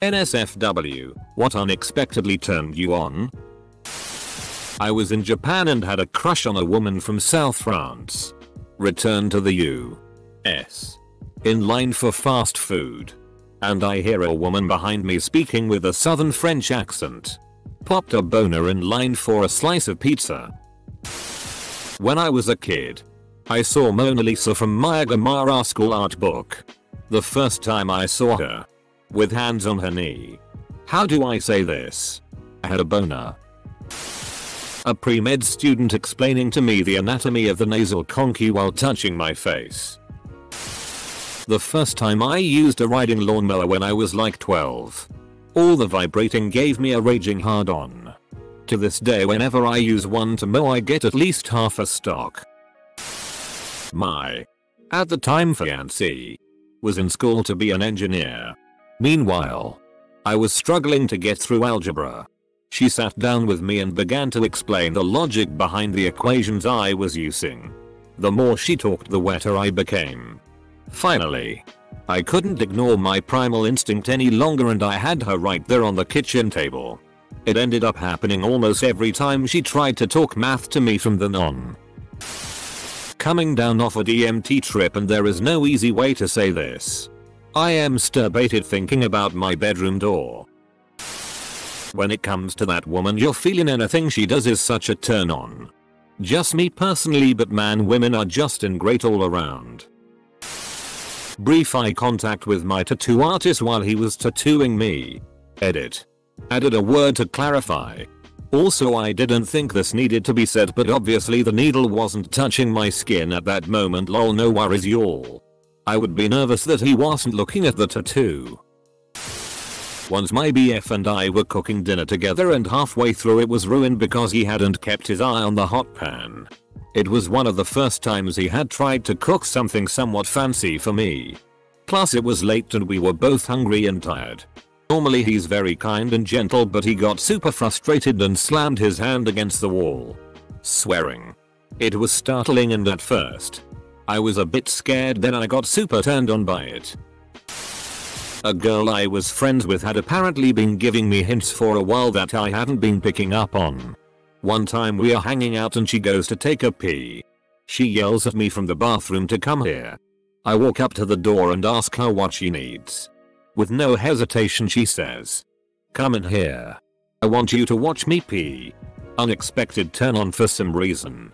NSFW, what unexpectedly turned you on? I was in Japan and had a crush on a woman from South France. Returned to the US. In line for fast food. And I hear a woman behind me speaking with a southern French accent. Popped a boner in line for a slice of pizza. When I was a kid, I saw Mona Lisa from Miyagimara school art book. The first time I saw her. With hands on her knee. How do I say this? I had a boner. A pre-med student explaining to me the anatomy of the nasal conch while touching my face. The first time I used a riding lawnmower when I was like 12. All the vibrating gave me a raging hard-on. To this day whenever I use one to mow I get at least half a stock. My, at the time fiancée, was in school to be an engineer. Meanwhile, I was struggling to get through algebra. She sat down with me and began to explain the logic behind the equations I was using. The more she talked the wetter I became. Finally, I couldn't ignore my primal instinct any longer and I had her right there on the kitchen table. It ended up happening almost every time she tried to talk math to me from then on. Coming down off a DMT trip, and there is no easy way to say this. I am masturbated thinking about my bedroom door. When it comes to that woman, you're feeling anything she does is such a turn on. Just me personally, but man, women are just in great all around. Brief eye contact with my tattoo artist while he was tattooing me. Edit. Added a word to clarify. Also, I didn't think this needed to be said, but obviously the needle wasn't touching my skin at that moment, lol, no worries y'all. I would be nervous that he wasn't looking at the tattoo. Once my BF and I were cooking dinner together and halfway through it was ruined because he hadn't kept his eye on the hot pan. It was one of the first times he had tried to cook something somewhat fancy for me. Plus it was late and we were both hungry and tired. Normally he's very kind and gentle, but he got super frustrated and slammed his hand against the wall, swearing. It was startling and at first, I was a bit scared, then I got super turned on by it. A girl I was friends with had apparently been giving me hints for a while that I hadn't been picking up on. One time we are hanging out and she goes to take a pee. She yells at me from the bathroom to come here. I walk up to the door and ask her what she needs. With no hesitation she says, "Come in here. I want you to watch me pee." Unexpected turn on for some reason.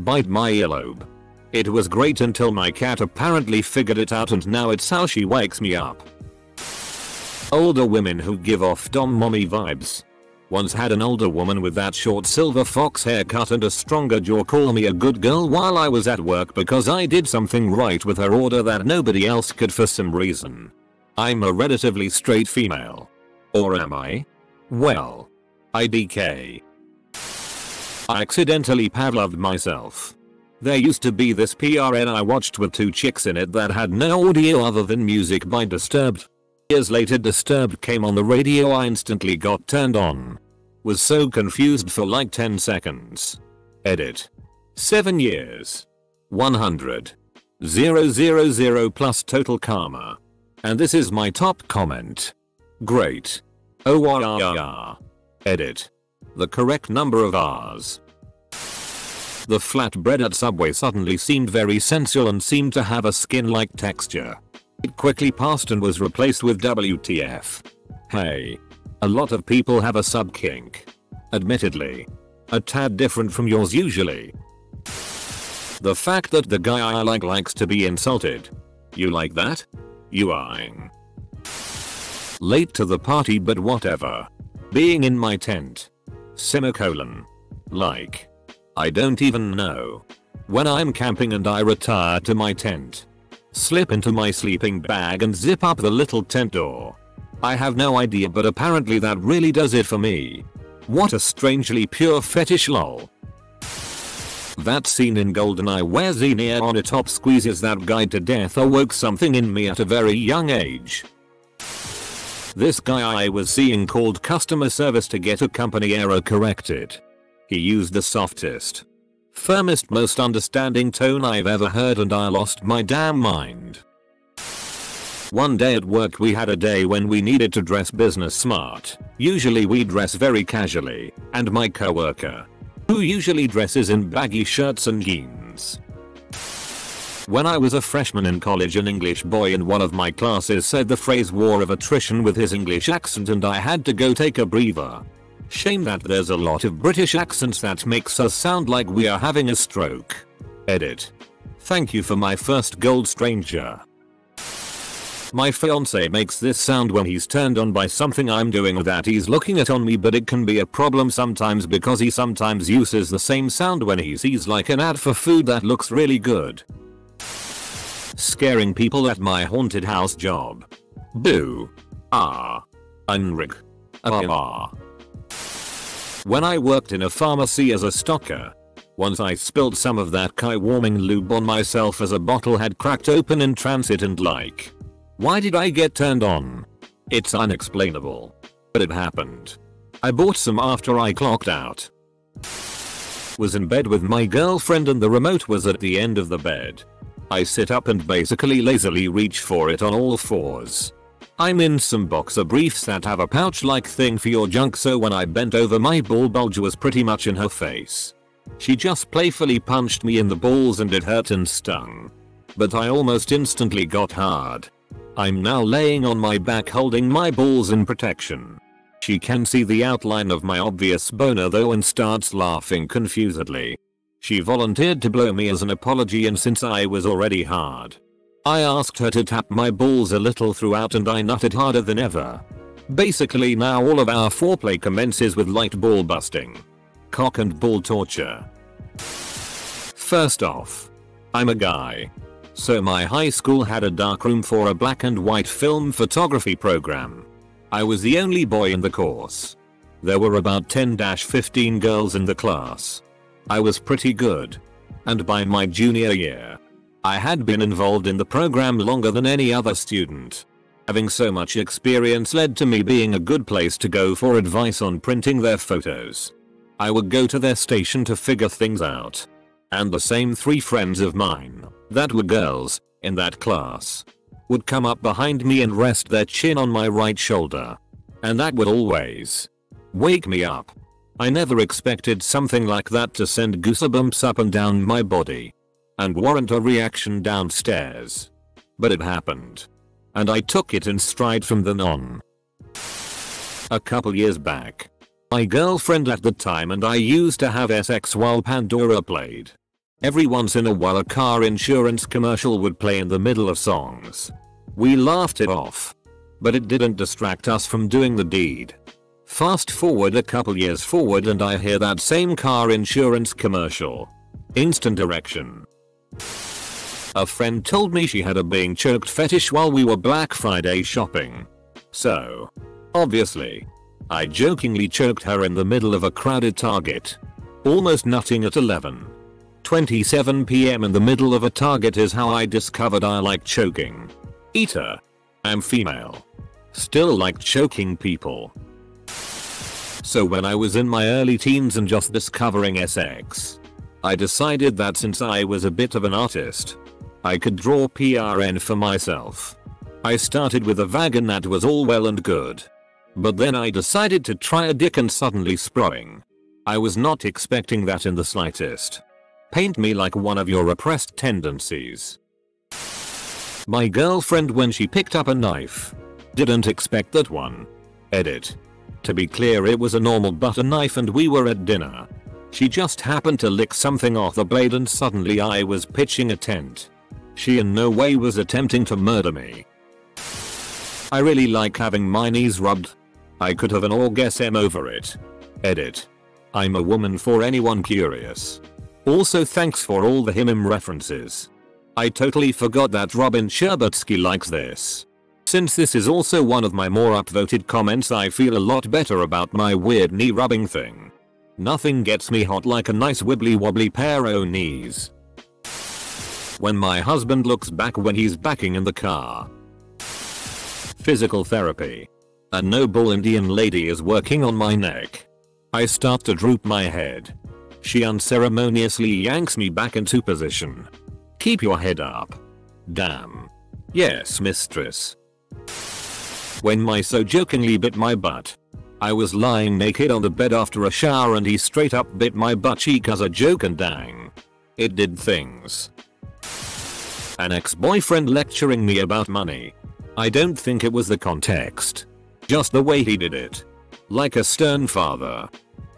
Bite my earlobe. It was great until my cat apparently figured it out and now it's how she wakes me up. Older women who give off dom mommy vibes. Once had an older woman with that short silver fox haircut and a stronger jaw call me a good girl while I was at work because I did something right with her order that nobody else could for some reason. I'm a relatively straight female. Or am I? Well, IDK. I accidentally Pavloved myself. There used to be this PRN I watched with two chicks in it that had no audio other than music by Disturbed. Years later Disturbed came on the radio, I instantly got turned on. Was so confused for like 10 seconds. Edit. 7 years. 100. 000 plus total karma. And this is my top comment. Great. ORR. Edit. The correct number of R's. The flatbread at Subway suddenly seemed very sensual and seemed to have a skin-like texture. It quickly passed and was replaced with WTF. Hey. A lot of people have a sub kink. Admittedly. A tad different from yours usually. The fact that the guy I like likes to be insulted. You like that? You eyeing. Late to the party but whatever. Being in my tent. Semicolon. Like. I don't even know. When I'm camping and I retire to my tent. Slip into my sleeping bag and zip up the little tent door. I have no idea, but apparently that really does it for me. What a strangely pure fetish, lol. That scene in GoldenEye where Xenia on a top squeezes that guy to death awoke something in me at a very young age. This guy I was seeing called customer service to get a company error corrected. He used the softest, firmest, most understanding tone I've ever heard and I lost my damn mind. One day at work we had a day when we needed to dress business smart. Usually we dress very casually, and my coworker, who usually dresses in baggy shirts and jeans. When I was a freshman in college, an English boy in one of my classes said the phrase war of attrition with his English accent, and I had to go take a breather. Shame that there's a lot of British accents that makes us sound like we are having a stroke. Edit. Thank you for my first gold, stranger. My fiance makes this sound when he's turned on by something I'm doing or that he's looking at on me, but it can be a problem sometimes because he sometimes uses the same sound when he sees like an ad for food that looks really good. Scaring people at my haunted house job. Boo. Ah. Unrig. Ah. When I worked in a pharmacy as a stocker, once I spilled some of that Kai-warming lube on myself as a bottle had cracked open in transit, and like, why did I get turned on? It's unexplainable. But it happened. I bought some after I clocked out. Was in bed with my girlfriend and the remote was at the end of the bed. I sit up and basically lazily reach for it on all fours. I'm in some boxer briefs that have a pouch-like thing for your junk, so when I bent over my ball bulge was pretty much in her face. She just playfully punched me in the balls and it hurt and stung. But I almost instantly got hard. I'm now laying on my back holding my balls in protection. She can see the outline of my obvious boner though and starts laughing confusedly. She volunteered to blow me as an apology, and since I was already hard, I asked her to tap my balls a little throughout and I nutted harder than ever. Basically now all of our foreplay commences with light ball busting. Cock and ball torture. First off, I'm a guy. So my high school had a darkroom for a black and white film photography program. I was the only boy in the course. There were about 10-15 girls in the class. I was pretty good. And by my junior year, I had been involved in the program longer than any other student. Having so much experience led to me being a good place to go for advice on printing their photos. I would go to their station to figure things out. And the same 3 friends of mine, that were girls, in that class, would come up behind me and rest their chin on my right shoulder. And that would always wake me up. I never expected something like that to send goosebumps up and down my body and warrant a reaction downstairs. But it happened. And I took it in stride from then on. A couple years back, my girlfriend at the time and I used to have sex while Pandora played. Every once in a while a car insurance commercial would play in the middle of songs. We laughed it off. But it didn't distract us from doing the deed. Fast forward a couple years forward and I hear that same car insurance commercial. Instant erection. A friend told me she had a being choked fetish while we were Black Friday shopping. So, obviously, I jokingly choked her in the middle of a crowded Target. Almost nutting at 11:27 PM in the middle of a Target is how I discovered I like choking. Eater. I'm female. Still like choking people. So when I was in my early teens and just discovering sex, I decided that since I was a bit of an artist, I could draw PRN for myself. I started with a vag and that was all well and good. But then I decided to try a dick and suddenly sproing. I was not expecting that in the slightest. Paint me like one of your repressed tendencies. My girlfriend, when she picked up a knife, didn't expect that one. Edit. To be clear, it was a normal butter knife and we were at dinner. She just happened to lick something off the blade and suddenly I was pitching a tent. She in no way was attempting to murder me. I really like having my knees rubbed. I could have an orgasm over it. Edit. I'm a woman for anyone curious. Also thanks for all the him references. I totally forgot that Robin Sherbatsky likes this. Since this is also one of my more upvoted comments, I feel a lot better about my weird knee rubbing thing. Nothing gets me hot like a nice wibbly wobbly pair o' knees. When my husband looks back when he's backing in the car. Physical therapy. A noble Indian lady is working on my neck. I start to droop my head. She unceremoniously yanks me back into position. Keep your head up. Damn. Yes, mistress. When my so jokingly bit my butt. I was lying naked on the bed after a shower and he straight up bit my butt cheek as a joke and dang. It did things. An ex-boyfriend lecturing me about money. I don't think it was the context. Just the way he did it. Like a stern father.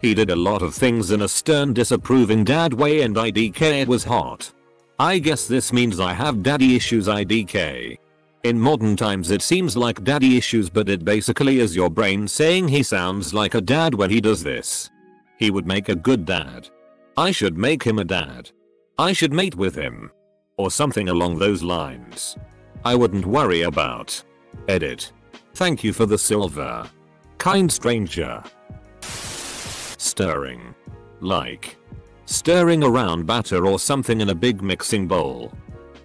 He did a lot of things in a stern disapproving dad way and IDK it was hot. I guess this means I have daddy issues IDK. In modern times it seems like daddy issues but it basically is your brain saying he sounds like a dad when he does this. He would make a good dad. I should make him a dad. I should mate with him. Or something along those lines. I wouldn't worry about. Edit. Thank you for the silver. Kind stranger. Stirring. Like. Stirring around batter or something in a big mixing bowl.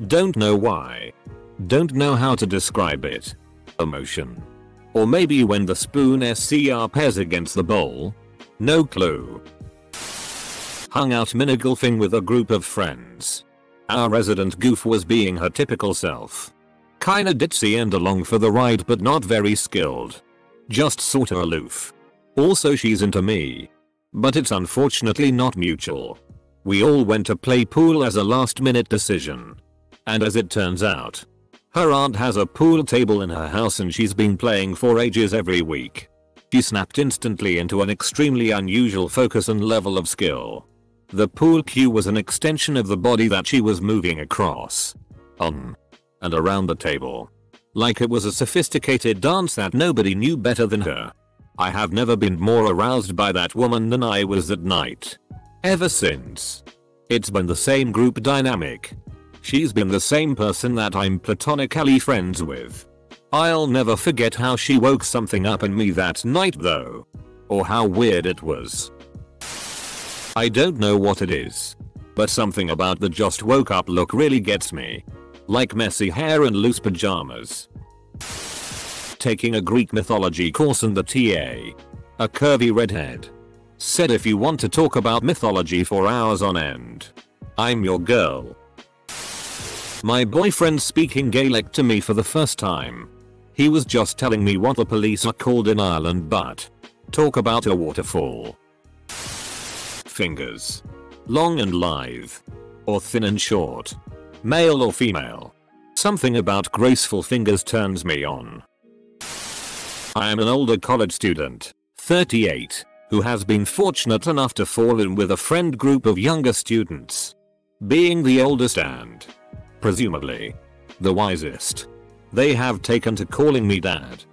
Don't know why. Don't know how to describe it. Emotion. Or maybe when the spoon scrpes against the bowl. No clue. Hung out mini golfing with a group of friends. Our resident goof was being her typical self. Kinda ditzy and along for the ride but not very skilled. Just sorta aloof. Also she's into me. But it's unfortunately not mutual. We all went to play pool as a last minute decision. And as it turns out, her aunt has a pool table in her house and she's been playing for ages every week. She snapped instantly into an extremely unusual focus and level of skill. The pool cue was an extension of the body that she was moving across, on, and around the table. Like it was a sophisticated dance that nobody knew better than her. I have never been more aroused by that woman than I was that night. Ever since. It's been the same group dynamic. She's been the same person that I'm platonically friends with. I'll never forget how she woke something up in me that night though. Or how weird it was. I don't know what it is. But something about the just woke up look really gets me. Like messy hair and loose pajamas. Taking a Greek mythology course and the TA. A curvy redhead. Said if you want to talk about mythology for hours on end. I'm your girl. My boyfriend speaking Gaelic to me for the first time. He was just telling me what the police are called in Ireland but. Talk about a waterfall. Fingers. Long and lithe. Or thin and short. Male or female. Something about graceful fingers turns me on. I am an older college student, 38, who has been fortunate enough to fall in with a friend group of younger students. Being the oldest and, presumably, the wisest, they have taken to calling me dad,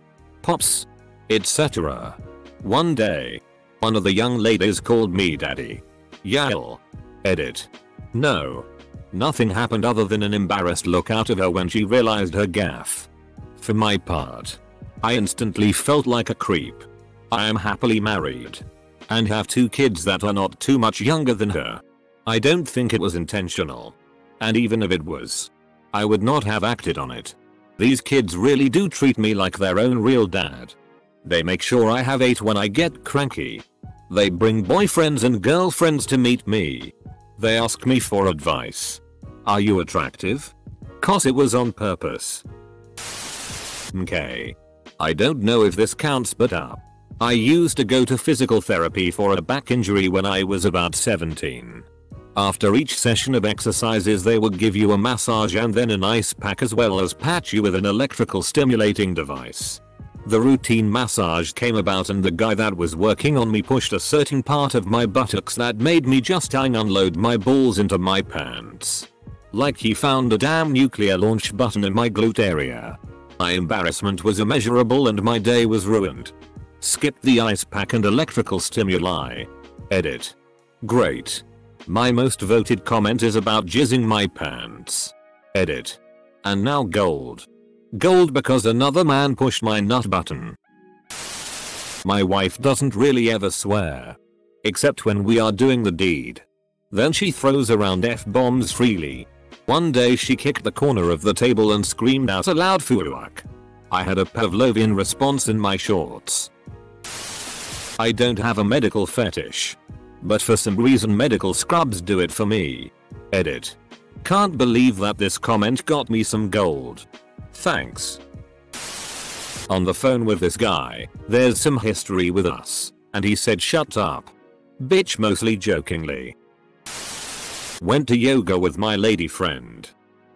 pops, etc. One day, one of the young ladies called me daddy. Yell. Edit. No. Nothing happened other than an embarrassed look out of her when she realized her gaffe. For my part, I instantly felt like a creep. I am happily married. And have 2 kids that are not too much younger than her. I don't think it was intentional. And even if it was, I would not have acted on it. These kids really do treat me like their own real dad. They make sure I have 8 when I get cranky. They bring boyfriends and girlfriends to meet me. They ask me for advice. Are you attractive? 'Cause it was on purpose. Okay. I don't know if this counts but I used to go to physical therapy for a back injury when I was about 17. After each session of exercises they would give you a massage and then an ice pack as well as patch you with an electrical stimulating device. The routine massage came about and the guy that was working on me pushed a certain part of my buttocks that made me just unload my balls into my pants. Like he found a damn nuclear launch button in my glute area. My embarrassment was immeasurable and my day was ruined. Skip the ice pack and electrical stimuli. Edit. Great. My most voted comment is about jizzing my pants. Edit. And now gold. Gold because another man pushed my nut button. My wife doesn't really ever swear. Except when we are doing the deed. Then she throws around F-bombs freely. One day she kicked the corner of the table and screamed out aloud fuck. I had a Pavlovian response in my shorts. I don't have a medical fetish. But for some reason medical scrubs do it for me. Edit. Can't believe that this comment got me some gold. Thanks. On the phone with this guy, there's some history with us, and he said shut up. Bitch, mostly jokingly. Went to yoga with my lady friend.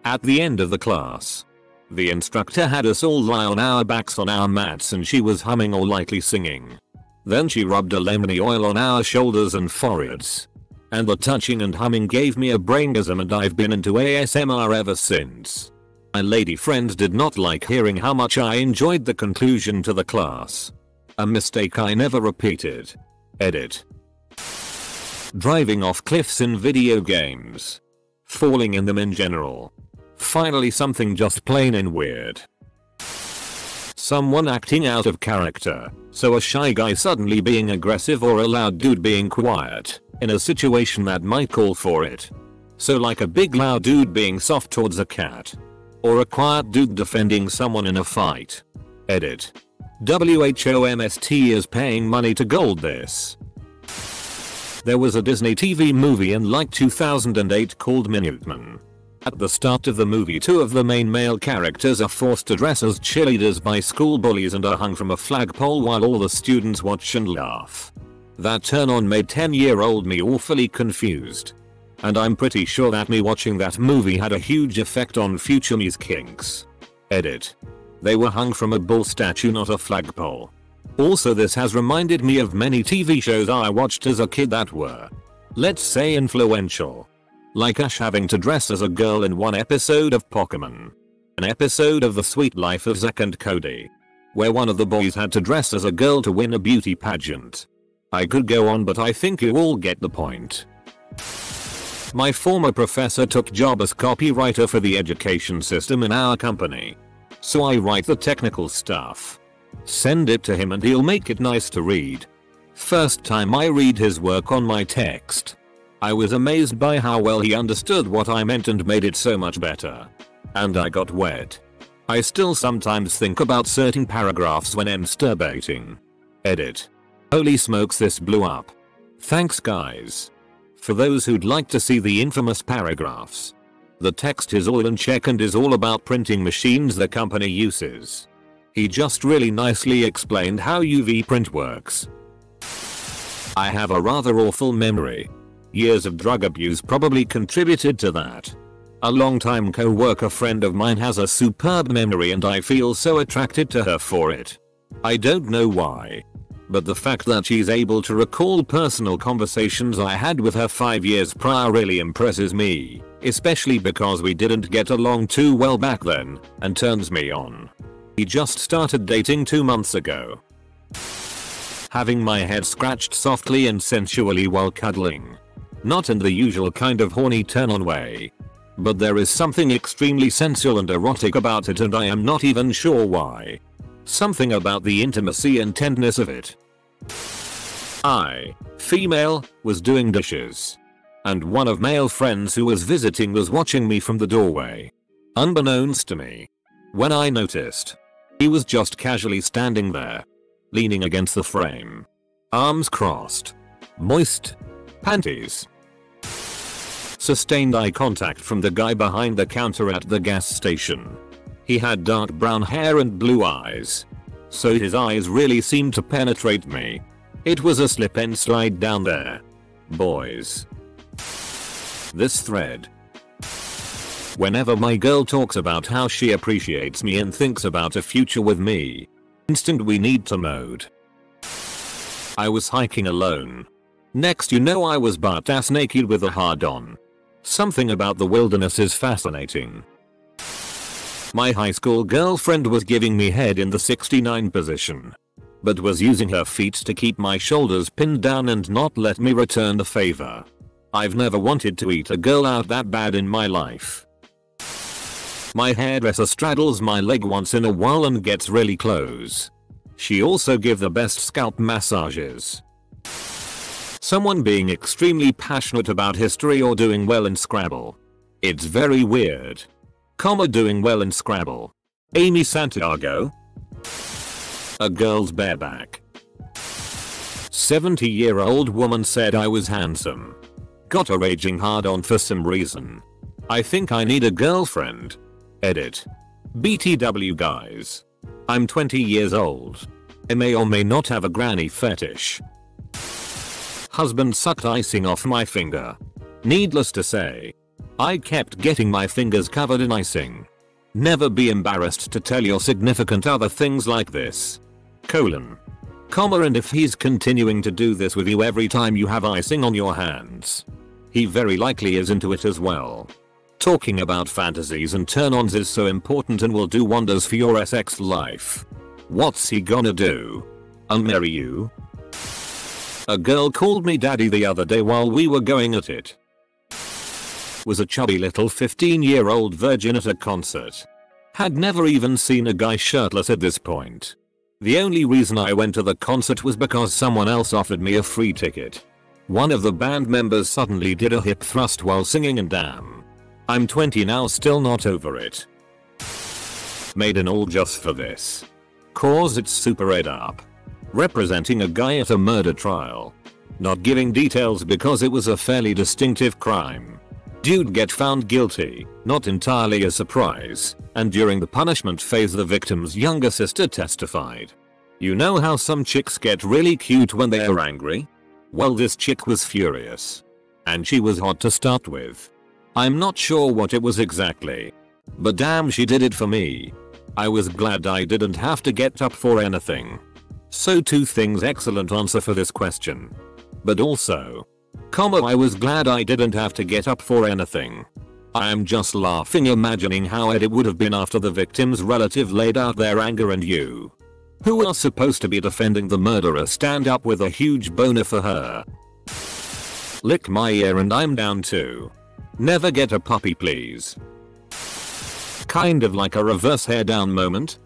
At the end of the class, the instructor had us all lie on our backs on our mats and she was humming or lightly singing. Then she rubbed a lemony oil on our shoulders and foreheads. And the touching and humming gave me a braingasm and I've been into ASMR ever since. My lady friend did not like hearing how much I enjoyed the conclusion to the class. A mistake I never repeated. Edit. Driving off cliffs in video games. Falling in them in general. Finally something just plain and weird. Someone acting out of character, so a shy guy suddenly being aggressive or a loud dude being quiet, in a situation that might call for it. So like a big loud dude being soft towards a cat. Or a quiet dude defending someone in a fight. Edit. WHOMST is paying money to gold this. There was a Disney TV movie in like 2008 called Minutemen. At the start of the movie, two of the main male characters are forced to dress as cheerleaders by school bullies and are hung from a flagpole while all the students watch and laugh. That turn on made 10-year-old me awfully confused. And I'm pretty sure that me watching that movie had a huge effect on future me's kinks. Edit. They were hung from a bull statue, not a flagpole. Also, this has reminded me of many TV shows I watched as a kid that were, let's say, influential. Like Ash having to dress as a girl in one episode of Pokémon. An episode of The Sweet Life of Zack and Cody, where one of the boys had to dress as a girl to win a beauty pageant. I could go on, but I think you all get the point. My former professor took job as copywriter for the education system in our company. So I write the technical stuff. Send it to him and he'll make it nice to read. First time I read his work on my text, I was amazed by how well he understood what I meant and made it so much better. And I got wet. I still sometimes think about certain paragraphs when masturbating. Edit. Holy smokes, this blew up. Thanks guys. For those who'd like to see the infamous paragraphs, the text is all in check and is all about printing machines the company uses. He just really nicely explained how UV print works. I have a rather awful memory. Years of drug abuse probably contributed to that. A longtime co-worker friend of mine has a superb memory and I feel so attracted to her for it. I don't know why. But the fact that she's able to recall personal conversations I had with her 5 years prior really impresses me, especially because we didn't get along too well back then, and turns me on. We just started dating 2 months ago. Having my head scratched softly and sensually while cuddling. Not in the usual kind of horny turn-on way. But there is something extremely sensual and erotic about it and I am not even sure why. Something about the intimacy and tenderness of it. I, female, was doing dishes. And one of male friends who was visiting was watching me from the doorway. Unbeknownst to me. When I noticed, he was just casually standing there, leaning against the frame. Arms crossed. Moist. Panties. Sustained eye contact from the guy behind the counter at the gas station. He had dark brown hair and blue eyes. So his eyes really seemed to penetrate me. It was a slip and slide down there. Boys. This thread. Whenever my girl talks about how she appreciates me and thinks about a future with me. Instant we need to mode. I was hiking alone. Next you know I was butt-ass naked with a hard-on. Something about the wilderness is fascinating. My high school girlfriend was giving me head in the 69 position. But was using her feet to keep my shoulders pinned down and not let me return the favor. I've never wanted to eat a girl out that bad in my life. My hairdresser straddles my leg once in a while and gets really close. She also gives the best scalp massages. Someone being extremely passionate about history or doing well in Scrabble. It's very weird. Doing well in Scrabble. Amy Santiago. A girl's bareback. 70-year-old woman said I was handsome. Got a raging hard on for some reason. I think I need a girlfriend. Edit. BTW guys. I'm 20 years old. I may or may not have a granny fetish. Husband sucked icing off my finger. Needless to say, I kept getting my fingers covered in icing. Never be embarrassed to tell your significant other things like this. And if he's continuing to do this with you every time you have icing on your hands, he very likely is into it as well. Talking about fantasies and turn-ons is so important and will do wonders for your sex life. What's he gonna do? Unmarry you? A girl called me daddy the other day while we were going at it. Was a chubby little 15-year-old virgin at a concert. Had never even seen a guy shirtless at this point. The only reason I went to the concert was because someone else offered me a free ticket. One of the band members suddenly did a hip thrust while singing and damn. I'm 20 now, still not over it. Made an all just for this. Cause it's super ed up. Representing a guy at a murder trial. Not giving details because it was a fairly distinctive crime. Dude get found guilty, not entirely a surprise, and during the punishment phase the victim's younger sister testified. You know how some chicks get really cute when they are angry? Well, this chick was furious. And she was hot to start with. I'm not sure what it was exactly. But damn, she did it for me. I was glad I didn't have to get up for anything. So two things, excellent answer for this question. But also, I was glad I didn't have to get up for anything. I am just laughing imagining how it would have been after the victim's relative laid out their anger and you, who are supposed to be defending the murderer, stand up with a huge boner for her. Lick my ear and I'm down too. Never get a puppy please. Kind of like a reverse hair down moment.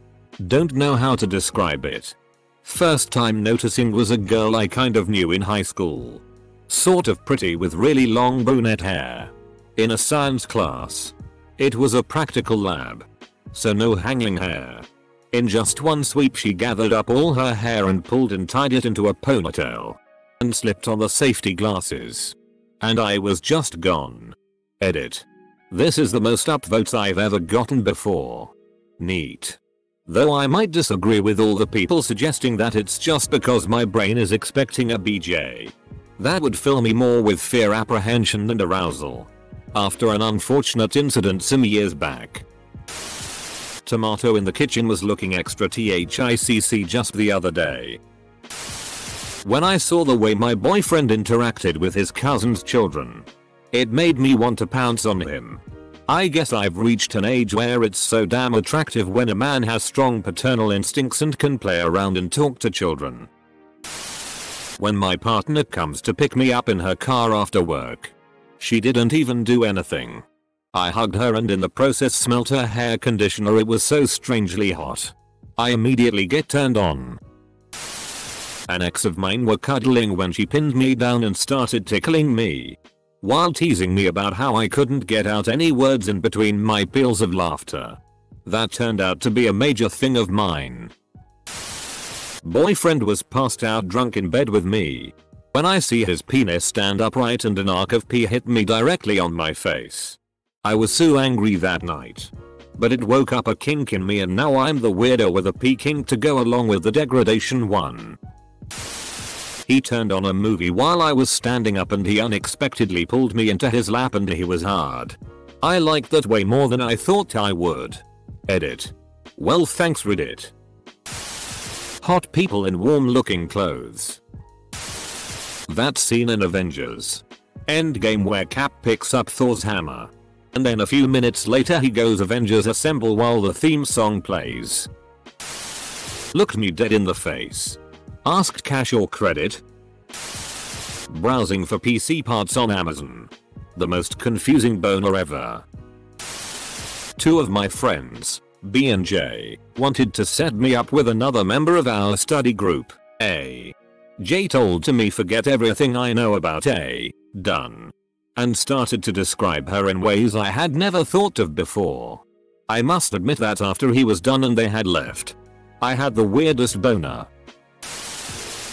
Don't know how to describe it. First time noticing was a girl I kind of knew in high school. Sort of pretty with really long brunette hair. In a science class. It was a practical lab. So no hanging hair. In just one sweep she gathered up all her hair and pulled and tied it into a ponytail. And slipped on the safety glasses. And I was just gone. Edit. This is the most upvotes I've ever gotten before. Neat. Though I might disagree with all the people suggesting that it's just because my brain is expecting a BJ. That would fill me more with fear, apprehension and arousal. After an unfortunate incident some years back. Tomato in the kitchen was looking extra THICC just the other day. When I saw the way my boyfriend interacted with his cousin's children. It made me want to pounce on him. I guess I've reached an age where it's so damn attractive when a man has strong paternal instincts and can play around and talk to children. When my partner comes to pick me up in her car after work. She didn't even do anything. I hugged her and in the process smelt her hair conditioner. It was so strangely hot. I immediately get turned on. An ex of mine were cuddling when she pinned me down and started tickling me. While teasing me about how I couldn't get out any words in between my peals of laughter. That turned out to be a major thing of mine. Boyfriend was passed out drunk in bed with me. When I see his penis stand upright and an arc of pee hit me directly on my face. I was so angry that night. But it woke up a kink in me and now I'm the weirdo with a pee kink to go along with the degradation one. He turned on a movie while I was standing up and he unexpectedly pulled me into his lap and he was hard. I liked that way more than I thought I would. Edit. Well thanks Reddit. Hot people in warm looking clothes. That scene in Avengers Endgame where Cap picks up Thor's hammer. And then a few minutes later he goes Avengers Assemble while the theme song plays. Looked me dead in the face. Asked cash or credit. Browsing for PC parts on Amazon. The most confusing boner ever. Two of my friends, B and J, wanted to set me up with another member of our study group, A. J told to me forget everything I know about A, done. And started to describe her in ways I had never thought of before. I must admit that after he was done and they had left, I had the weirdest boner.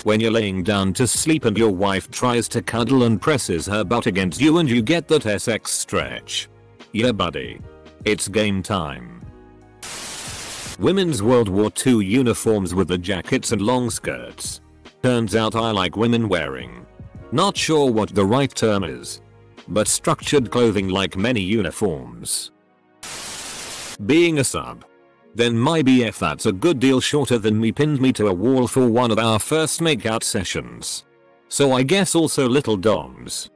When you're laying down to sleep and your wife tries to cuddle and presses her butt against you and you get that SX stretch. Yeah buddy. It's game time. Women's World War II uniforms with the jackets and long skirts. Turns out I like women wearing. Not sure what the right term is. But structured clothing like many uniforms. Being a sub. Then my BF that's a good deal shorter than me pinned me to a wall for one of our first makeout sessions. So I guess also little doms.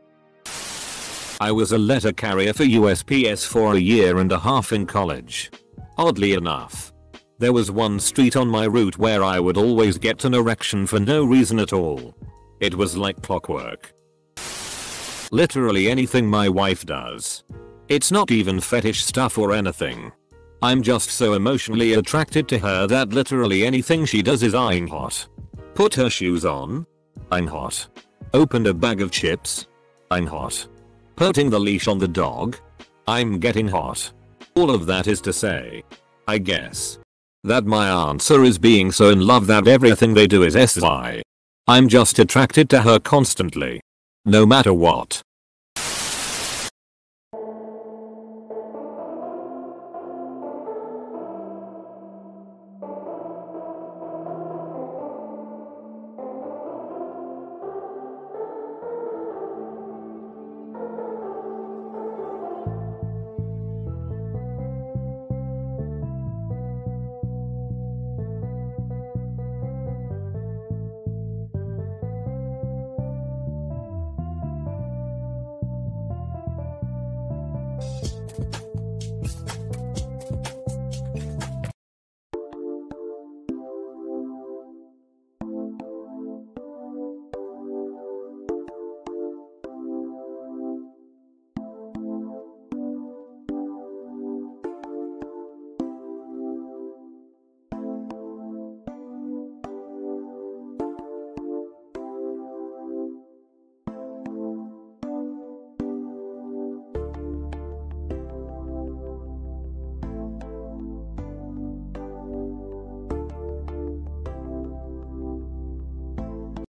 I was a letter carrier for USPS for a year and a half in college. Oddly enough, there was one street on my route where I would always get an erection for no reason at all. It was like clockwork. Literally anything my wife does. It's not even fetish stuff or anything. I'm just so emotionally attracted to her that literally anything she does is I'm hot. Put her shoes on? I'm hot. Opened a bag of chips? I'm hot. Putting the leash on the dog? I'm getting hot. All of that is to say, I guess, that my answer is being so in love that everything they do is SI. I'm just attracted to her constantly. No matter what.